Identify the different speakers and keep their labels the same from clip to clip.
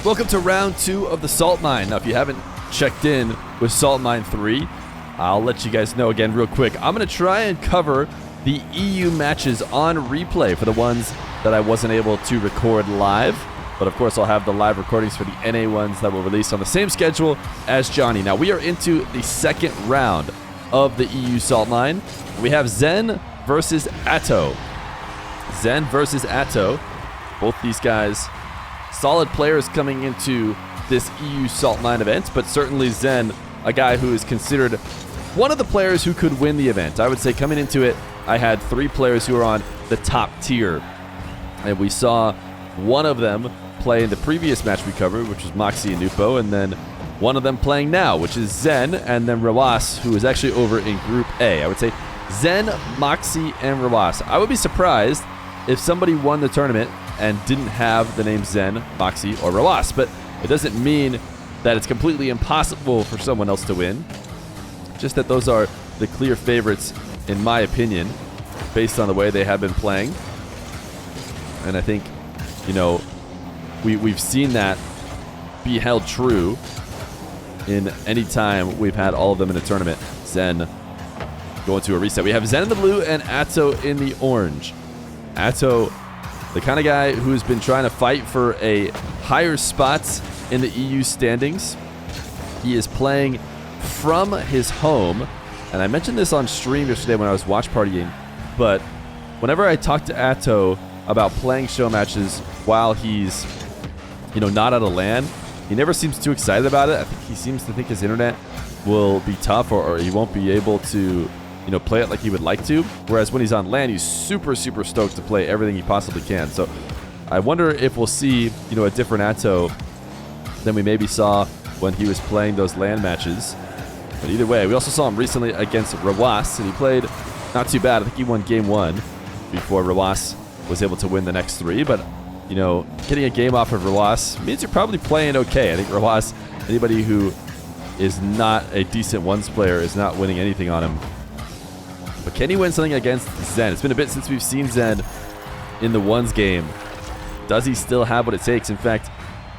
Speaker 1: Welcome to round 2 of the Salt Mine. Now, if you haven't checked in with Salt Mine 3, I'll let you guys know again real quick. I'm going to try and cover the EU matches on replay for the ones that I wasn't able to record live. But of course, I'll have the live recordings for the NA ones that will release on the same schedule as Johnny. Now, we are into the second round of the EU Salt Mine. We have Zen versus Atow. Zen versus Atow. Both these guys solid players coming into this EU Salt Mine event, but certainly Zen, a guy who is considered one of the players who could win the event. I would say coming into it, I had 3 players who are on the top tier, and we saw one of them play in the previous match we covered, which was Moxie and Nupo, and then one of them playing now, which is Zen, and then Rawas, who is actually over in Group A. I would say Zen, Moxie, and Rawas. I would be surprised if somebody won the tournament and didn't have the name Zen, Moxie, or Rawas, but it doesn't mean that it's completely impossible for someone else to win. Just that those are the clear favorites, in my opinion, based on the way they have been playing. And I think, you know, we've seen that be held true in any time we've had all of them in a tournament. Zen going to a reset. We have Zen in the blue and Atow in the orange. Atow, the kind of guy who's been trying to fight for a higher spot in the EU standings. He is playing from his home, and I mentioned this on stream yesterday when I was watch partying, but whenever I talk to Atow about playing show matches while he's, you know, not at a LAN, he never seems too excited about it. I think he seems to think his internet will be tough, or he won't be able to, you know, play it like he would like to. Whereas when he's on LAN, he's super stoked to play everything he possibly can. So I wonder if we'll see, you know, a different Atow than we maybe saw when he was playing those LAN matches. But either way, we also saw him recently against Rawas, and he played not too bad. I think he won game 1 before Rawas was able to win the next 3. But, you know, getting a game off of Rawas means you're probably playing okay. I think Rawas, anybody who is not a decent ones player, is not winning anything on him. But can he win something against Zen? It's been a bit since we've seen Zen in the ones game. Does he still have what it takes? In fact,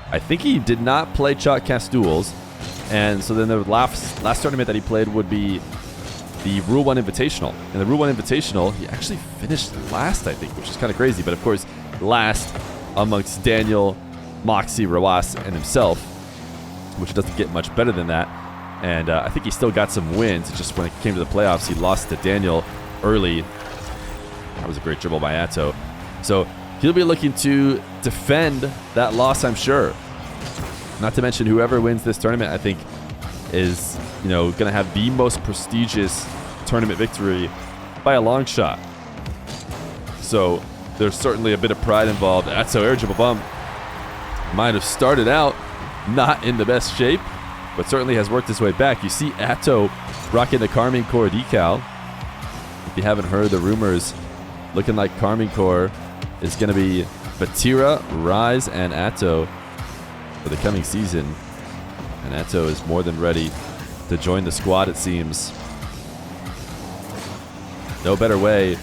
Speaker 1: I think he did not play Chalkcast Duels. And so then the last tournament that he played would be the Rule 1 Invitational. And the Rule 1 Invitational, he actually finished last, I think, which is kind of crazy. But of course, last amongst Daniel, Moxie, Rawas, and himself, which doesn't get much better than that. And I think he still got some wins. It's just when it came to the playoffs, he lost to Daniel early. That was a great dribble by Atow. So he'll be looking to defend that loss, I'm sure. Not to mention whoever wins this tournament, I think, is, you know, going to have the most prestigious tournament victory by a long shot. So there's certainly a bit of pride involved. Atow air dribble bump might have started out not in the best shape, but certainly has worked his way back. You see Atow rocking the Carmine Core decal. If you haven't heard the rumors, looking like Carmine Core is going to be Vatira, Rise, and Atow for the coming season. And Atow is more than ready to join the squad, it seems. No better way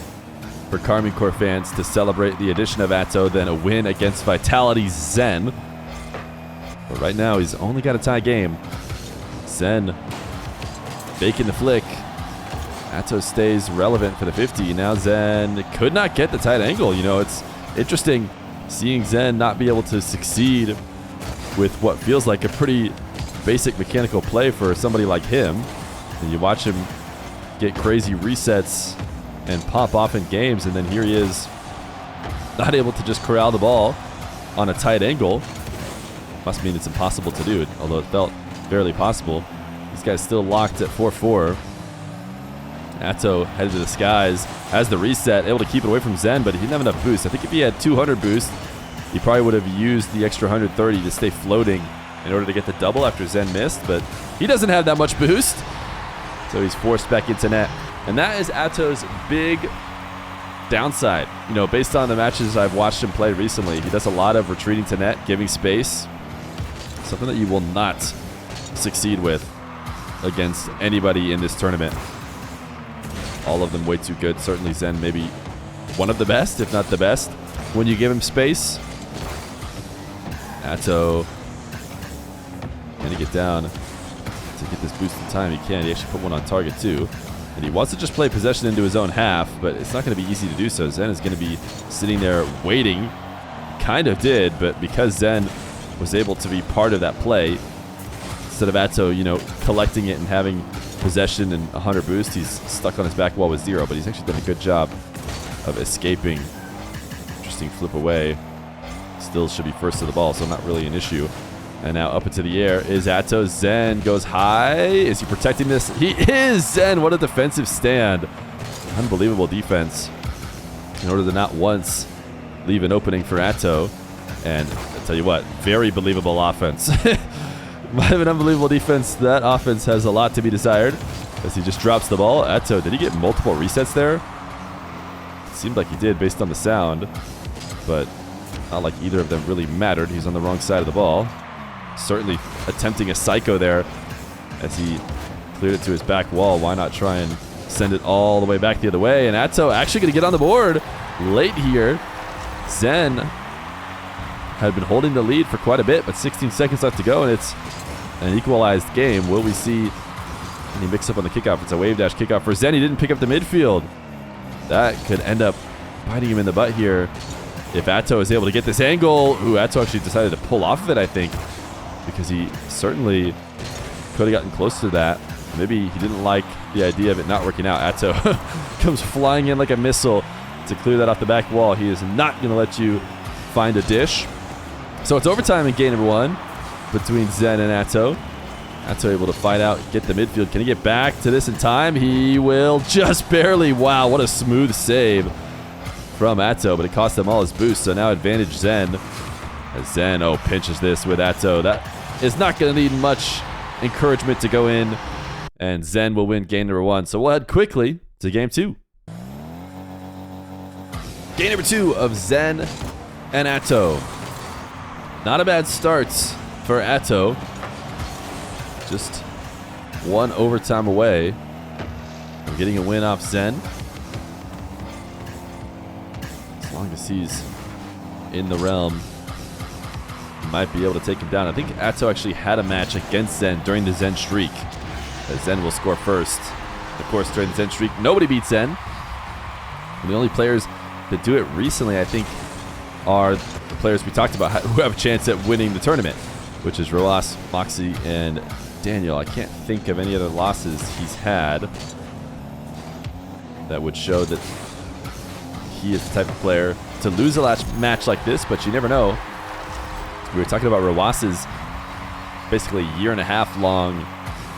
Speaker 1: for Carmine Core fans to celebrate the addition of Atow than a win against Vitality Zen. But right now, he's only got a tie game. Zen faking the flick. Atow stays relevant for the 50. Now Zen could not get the tight angle. You know, it's interesting seeing Zen not be able to succeed with what feels like a pretty basic mechanical play for somebody like him. And you watch him get crazy resets and pop off in games, and then here he is, not able to just corral the ball on a tight angle. Must mean it's impossible to do, although it felt barely possible. These guys still locked at 4-4. Atow headed to the skies, has the reset, able to keep it away from Zen, but he didn't have enough boost. I think if he had 200 boost, he probably would have used the extra 130 to stay floating in order to get the double after Zen missed, but he doesn't have that much boost, so he's forced back into net. And that is Atow's big downside. You know, based on the matches I've watched him play recently, he does a lot of retreating to net, giving space. Something that you will not succeed with against anybody in this tournament. All of them way too good. Certainly Zen maybe one of the best, if not the best, when you give him space. Atow Can he get down to get this boost in time? He can. He actually put one on target too. And he wants to just play possession into his own half, but it's not going to be easy to do so. Zen is going to be sitting there waiting. Kind of did, but because Zen was able to be part of that play, instead of Atow, you know, collecting it and having possession and 100 boost, he's stuck on his back wall with 0, but he's actually done a good job of escaping. Interesting flip away. Still should be first to the ball, so not really an issue. And now up into the air is Atow. Zen goes high. Is he protecting this? He is! Zen, what a defensive stand. Unbelievable defense in order to not once leave an opening for Atow. And I'll tell you what, very believable offense. Might have an unbelievable defense. That offense has a lot to be desired as he just drops the ball. Atow, did he get multiple resets there? It seemed like he did based on the sound, but not like either of them really mattered. He's on the wrong side of the ball. Certainly attempting a psycho there as he cleared it to his back wall. Why not try and send it all the way back the other way? And Atow actually going to get on the board late here. Zen had been holding the lead for quite a bit, but 16 seconds left to go, and it's an equalized game. Will we see any mix-up on the kickoff? It's a wave dash kickoff for Zen. He didn't pick up the midfield. That could end up biting him in the butt here if Atow is able to get this angle. Ooh, Atow actually decided to pull off of it, I think, because he certainly could have gotten close to that. Maybe he didn't like the idea of it not working out. Atow comes flying in like a missile to clear that off the back wall. He is not going to let you find a dish. So it's overtime in game number 1 between Zen and Atow. Atow able to fight out, get the midfield. Can he get back to this in time? He will just barely. Wow, what a smooth save from Atow, but it cost them all his boost. So now advantage Zen. As Zen, pinches this with Atow. That is not going to need much encouragement to go in. And Zen will win game number 1. So we'll head quickly to game 2. Game number 2 of Zen and Atow. Not a bad start for Atow. Just one overtime away from getting a win off Zen. As long as he's in the realm, he might be able to take him down. I think Atow actually had a match against Zen during the Zen streak. As Zen will score first. Of course, during the Zen streak, nobody beats Zen. And the only players that do it recently, I think, are the players we talked about who have a chance at winning the tournament, which is Roas, Moxie, and Daniel. I can't think of any other losses he's had that would show that he is the type of player to lose a match like this, but you never know. We were talking about Roas's basically year-and-a-half long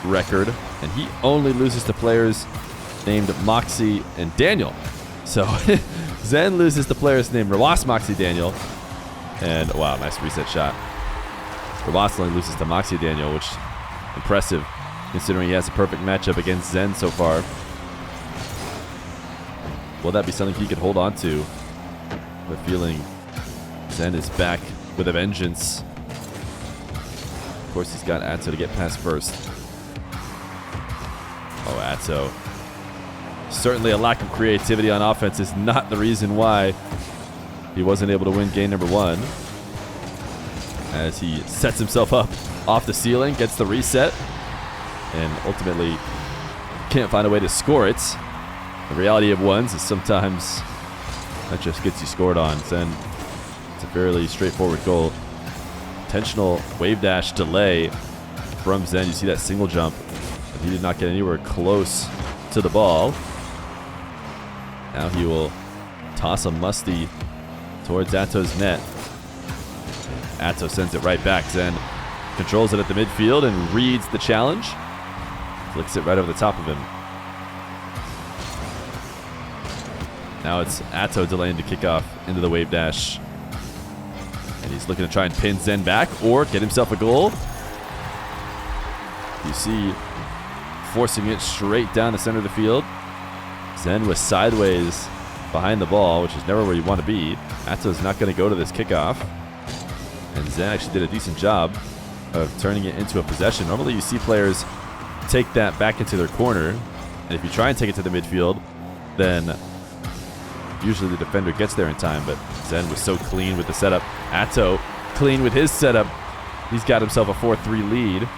Speaker 1: record, and he only loses to players named Moxie and Daniel. So Zen loses to players named Roas, Moxie, Daniel, and wow, nice reset shot. Roas only loses to Moxie, Daniel, which is impressive considering he has a perfect matchup against Zen so far. Will that be something he could hold on to? The feeling Zen is back with a vengeance. Of course, he's got Atow to get past first. Oh, Atow. Certainly a lack of creativity on offense is not the reason why he wasn't able to win game number 1. As he sets himself up off the ceiling, gets the reset, and ultimately can't find a way to score it. The reality of ones is sometimes that just gets you scored on. Then it's a fairly straightforward goal. Intentional wave dash delay from Zen. You see that single jump, but he did not get anywhere close to the ball. Now he will toss a musty towards Atow's net. Atow sends it right back. Zen controls it at the midfield and reads the challenge. Flicks it right over the top of him. Now it's Atow delaying the kickoff into the wave dash. And he's looking to try and pin Zen back or get himself a goal. You see, forcing it straight down the center of the field. Zen was sideways behind the ball, which is never where you want to be. Atow's not going to go to this kickoff. And Zen actually did a decent job of turning it into a possession. Normally you see players take that back into their corner. And if you try and take it to the midfield, then usually the defender gets there in time. But Zen was so clean with the setup. Atow clean with his setup. He's got himself a 4-3 lead.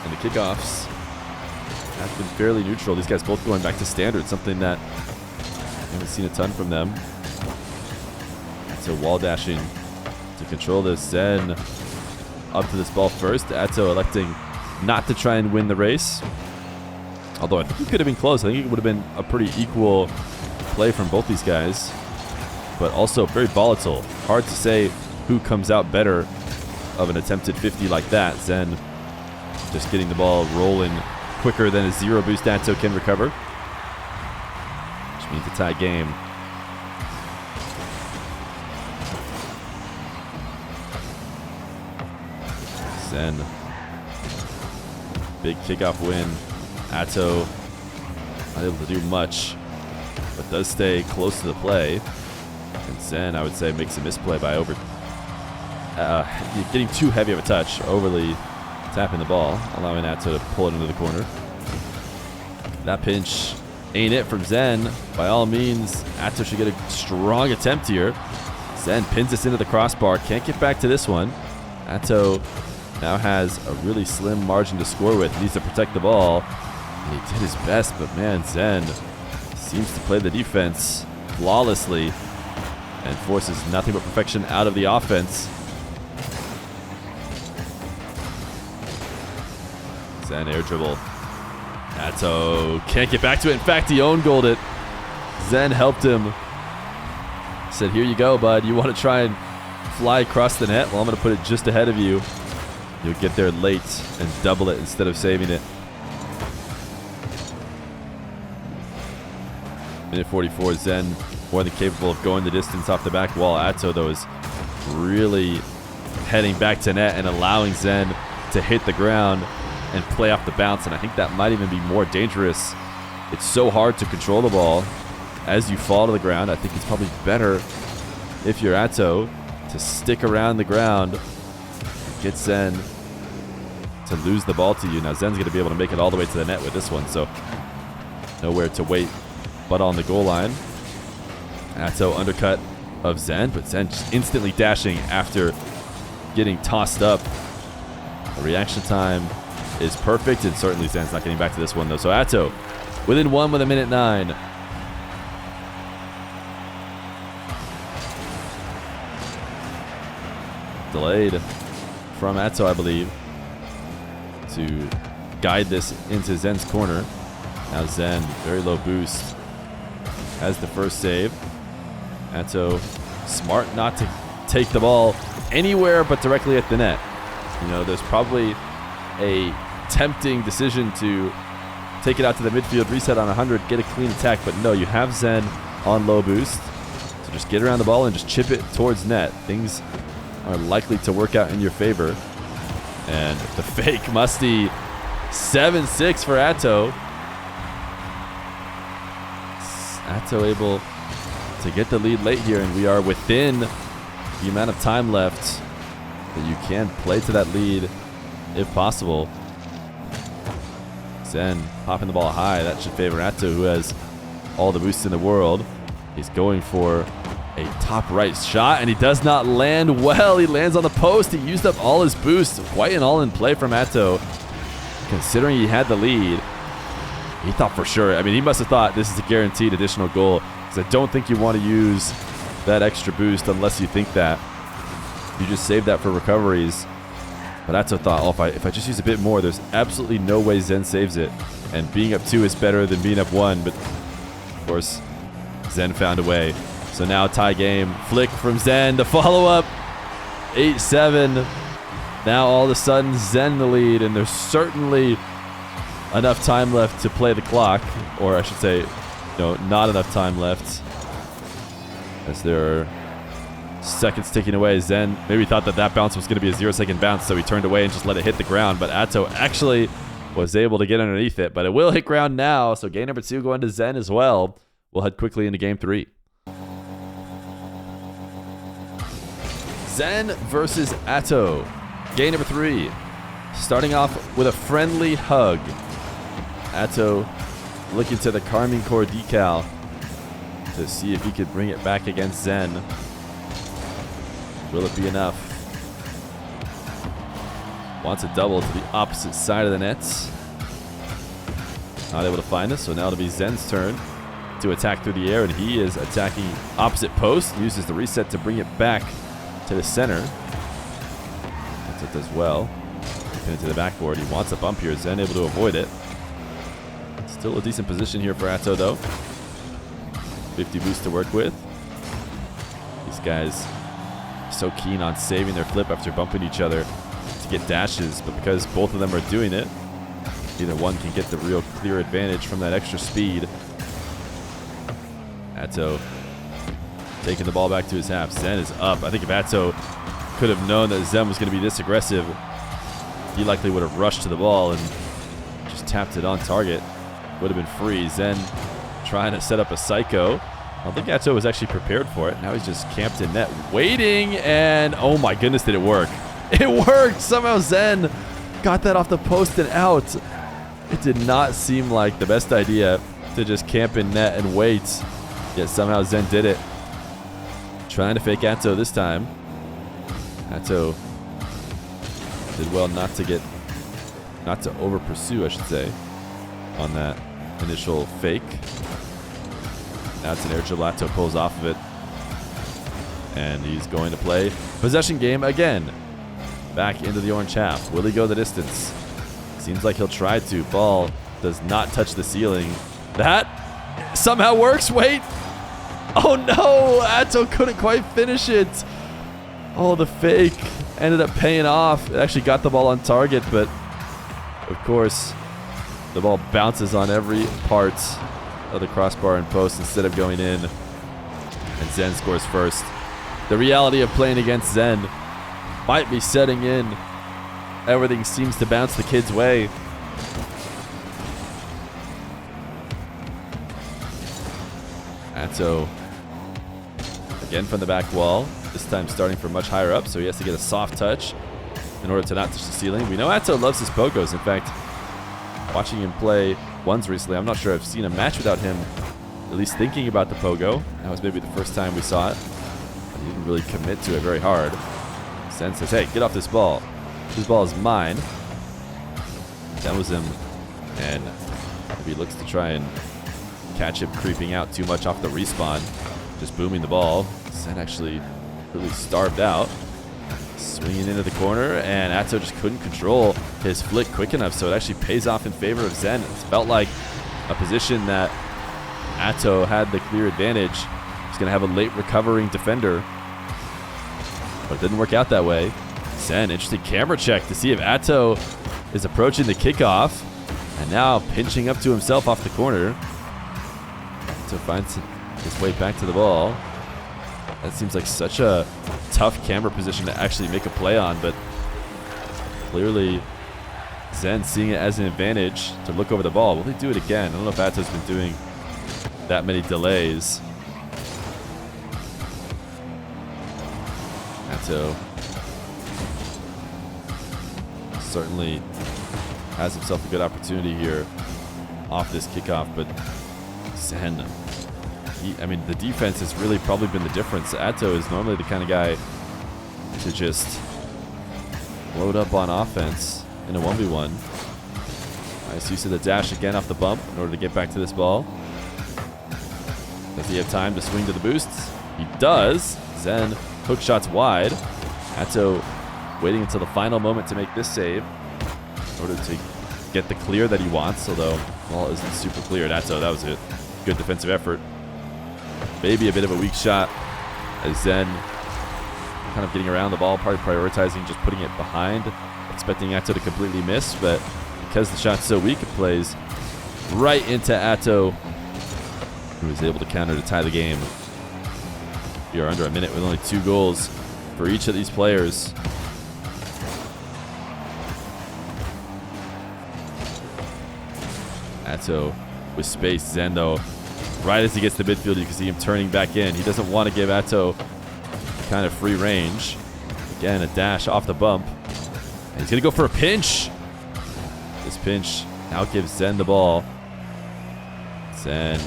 Speaker 1: And the kickoffs have been fairly neutral. These guys both going back to standard, something that I haven't seen a ton from them. So wall dashing to control this. Zen up to this ball first. Atow electing not to try and win the race. Although I think he could have been close. I think it would have been a pretty equal play from both these guys. But also very volatile. Hard to say who comes out better of an attempted 50 like that. Zen just getting the ball rolling quicker than a zero boost Atow can recover. Which means a tie game. Zen. Big kickoff win. Atow not able to do much, but does stay close to the play. And Zen, I would say, makes a misplay by getting too heavy of a touch, overly tapping the ball, allowing Atow to pull it into the corner. That pinch ain't it from Zen. By all means, Atow should get a strong attempt here. Zen pins this into the crossbar. Can't get back to this one. Atow now has a really slim margin to score with. Needs to protect the ball. And he did his best, but man, Zen seems to play the defense flawlessly and forces nothing but perfection out of the offense. Zen air dribble. Atow can't get back to it. In fact, he own goaled it. Zen helped him. Said, here you go, bud. You want to try and fly across the net? Well, I'm going to put it just ahead of you. You'll get there late and double it instead of saving it. Minute 44, Zen more than capable of going the distance off the back wall. Atow, though, is really heading back to net and allowing Zen to hit the ground and play off the bounce. And I think that might even be more dangerous. It's so hard to control the ball as you fall to the ground. I think it's probably better if you're Atow to stick around the ground, get Zen to lose the ball to you. Now Zen's going to be able to make it all the way to the net with this one, so nowhere to wait but on the goal line. Atow undercut of Zen, but Zen just instantly dashing after getting tossed up. The reaction time is perfect, and certainly Zen's not getting back to this one though. So Atow within one with a minute 9. Delayed from Atow, I believe, to guide this into Zen's corner. Now Zen, very low boost, has the first save. Atow, smart not to take the ball anywhere but directly at the net. You know, there's probably a tempting decision to take it out to the midfield, reset on 100, get a clean attack, but no, you have Zen on low boost. So just get around the ball and just chip it towards net. Things are likely to work out in your favor. And the fake musty 7-6 for Atow. Atow able to get the lead late here, and we are within the amount of time left that you can play to that lead if possible. Zen popping the ball high. That should favor Atow, who has all the boosts in the world. He's going for a top right shot, and he does not land well. He lands on the post. He used up all his boost. Quite an all-in play from Atow, considering he had the lead. He thought for sure. I mean, he must have thought this is a guaranteed additional goal, because I don't think you want to use that extra boost unless you think that. You just save that for recoveries. But Atow thought, oh, if I just use a bit more, there's absolutely no way Zen saves it. And being up 2 is better than being up 1. But, of course, Zen found a way. So now tie game. Flick from Zen. The follow-up. 8-7. Now all of a sudden Zen the lead. And there's certainly enough time left to play the clock. Or I should say, no, not enough time left, as there are seconds ticking away. Zen maybe thought that bounce was going to be a 0-second bounce, so he turned away and just let it hit the ground. But Atow actually was able to get underneath it. But it will hit ground now, so game number 2 going to Zen as well. We'll head quickly into game 3. Zen versus Atow. Game number 3. Starting off with a friendly hug. Atow looking to the Carmine Corps decal to see if he could bring it back against Zen. Will it be enough? Wants a double to the opposite side of the nets. Not able to find us, so now it'll be Zen's turn to attack through the air, and he is attacking opposite post. Uses the reset to bring it back to the center. That's it does well. Pin it to the backboard. He wants a bump here. Zen able to avoid it. Still a decent position here for Atow, though. 50 boost to work with. These guys so keen on saving their flip after bumping each other to get dashes, but because both of them are doing it, either one can get the real clear advantage from that extra speed. Atow taking the ball back to his half. Zen is up. I think if Atow could have known that Zen was going to be this aggressive, he likely would have rushed to the ball and just tapped it on target. Would have been free. Zen trying to set up a psycho. I don't think Atow was actually prepared for it. Now he's just camped in net, waiting, and oh my goodness, did it work. It worked! Somehow Zen got that off the post and out. It did not seem like the best idea to just camp in net and wait, yet somehow Zen did it. Trying to fake Atow this time. Atow did well not to over pursue, I should say, on that initial fake. Now it's an air dribble. Atow pulls off of it, and he's going to play possession game again. Back into the orange half. Will he go the distance? Seems like he'll try to. Ball does not touch the ceiling. That somehow works. Wait. Oh no, Atow couldn't quite finish it. Oh, the fake ended up paying off. It actually got the ball on target, but of course, the ball bounces on every part of the crossbar and post instead of going in. And Zen scores first. The reality of playing against Zen might be setting in. Everything seems to bounce the kid's way. Atow again from the back wall. This time starting from much higher up, so he has to get a soft touch in order to not touch the ceiling. We know Atow loves his pogos. In fact, watching him play ones recently, I'm not sure I've seen a match without him at least thinking about the pogo. That was maybe the first time we saw it. He didn't really commit to it very hard. Zen says, hey, get off this ball. This ball is mine. That was him. And maybe he looks to try and catch him creeping out too much off the respawn. Just booming the ball. Zen actually really starved out. Swinging into the corner, and Atow just couldn't control his flick quick enough, so it actually pays off in favor of Zen. It felt like a position that Atow had the clear advantage. He's going to have a late recovering defender, but it didn't work out that way. Zen, interesting camera check to see if Atow is approaching the kickoff, and now pinching up to himself off the corner. Atow finds his way back to the ball. That seems like such a tough camera position to actually make a play on, but clearly Zen seeing it as an advantage to look over the ball. Will they do it again? I don't know if Atow's been doing that many delays. Atow certainly has himself a good opportunity here off this kickoff, but Zen, I mean, the defense has really probably been the difference. Atow is normally the kind of guy to just load up on offense in a 1v1. Nice use of the dash again off the bump in order to get back to this ball. Does he have time to swing to the boosts? He does. Zen hook shots wide. Atow waiting until the final moment to make this save in order to get the clear that he wants, although the ball isn't super clear at Atow. That was a good defensive effort. Maybe a bit of a weak shot as Zen kind of getting around the ball, probably prioritizing just putting it behind, expecting Atow to completely miss, but because the shot's so weak, it plays right into Atow, who is able to counter to tie the game. We are under a minute with only 2 goals for each of these players. Atow with space. Zen, though, right as he gets to midfield, you can see him turning back in. He doesn't want to give Atow kind of free range. Again, a dash off the bump. And he's going to go for a pinch. This pinch now gives Zen the ball. Zen,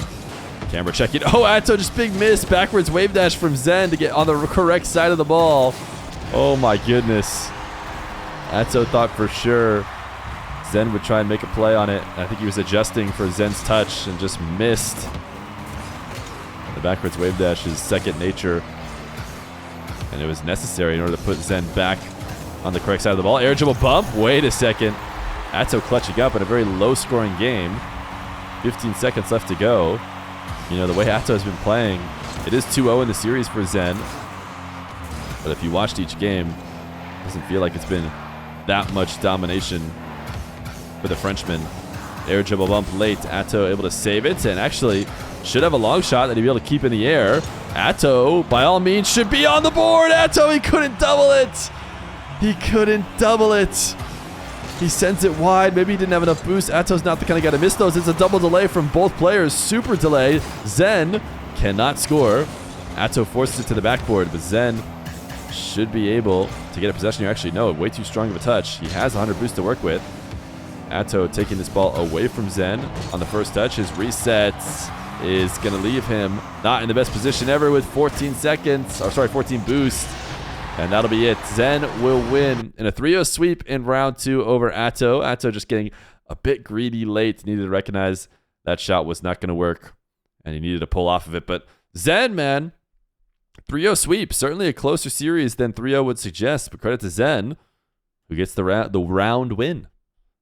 Speaker 1: camera checking. Oh, Atow, just big miss. Backwards wave dash from Zen to get on the correct side of the ball. Oh, my goodness. Atow thought for sure Zen would try and make a play on it. I think he was adjusting for Zen's touch and just missed. The backwards wave dash is second nature, and it was necessary in order to put Zen back on the correct side of the ball. Air dribble bump. Wait a second. Atow clutching up in a very low-scoring game. 15 seconds left to go. You know, the way Atow has been playing, it is 2-0 in the series for Zen. But if you watched each game, it doesn't feel like it's been that much domination for the Frenchman. Air dribble bump late. Atow able to save it, and actually should have a long shot that he'd be able to keep in the air. Atow, by all means, should be on the board. Atow, he couldn't double it. He couldn't double it. He sends it wide. Maybe he didn't have enough boost. Atow's not the kind of guy to miss those. It's a double delay from both players. Super delay. Zen cannot score. Atow forces it to the backboard, but Zen should be able to get a possession here. Actually, no, way too strong of a touch. He has 100 boost to work with. Atow taking this ball away from Zen on the first touch. His reset is going to leave him not in the best position ever with 14 seconds. Or sorry, 14 boost. And that'll be it. Zen will win in a 3-0 sweep in round 2 over Atow. Atow just getting a bit greedy late. Needed to recognize that shot was not going to work, and he needed to pull off of it. But Zen, man, 3-0 sweep. Certainly a closer series than 3-0 would suggest, but credit to Zen, who gets the round win.